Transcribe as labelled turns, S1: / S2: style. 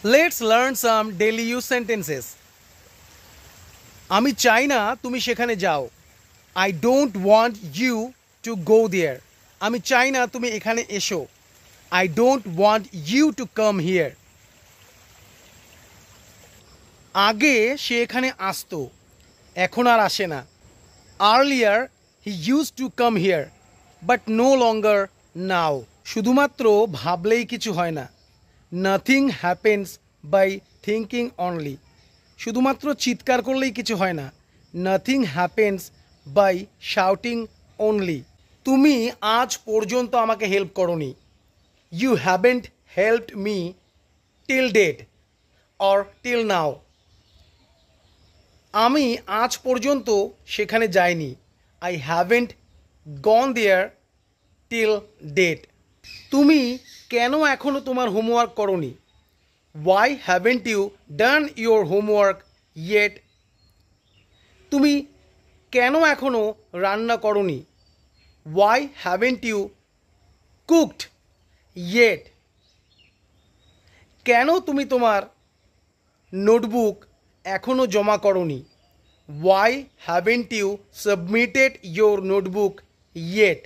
S1: Let's learn some daily use sentences. আমি চাই না তুমি সেখানে যাও। I don't want you to go there. আমি চাই না তুমি এখানে এসো। I don't want you to come here. আগে সে এখানে আসতো, এখন আর আসে না। Earlier he used to come here, but no longer now. শুধুমাত্র ভাবলেই কিছু হয় না। Nothing happens by thinking only. শুধুমাত্র চিৎকার করলেই কিছু হয় না। Nothing happens by shouting only. তুমি আজ পর্যন্ত আমাকে হেল্প করোনি। You haven't helped me till date or till now. আমি আজ পর্যন্ত সেখানে যাইনি। I haven't gone there till date. তুমি কেন এখনো তোমার হোমওয়ার্ক করোনি? Why haven't you done your homework yet? তুমি কেন এখনো রান্না করোনি? Why haven't you cooked yet? কেন তুমি তোমার নোটবুক এখনো জমা করোনি? Why haven't you submitted your notebook yet?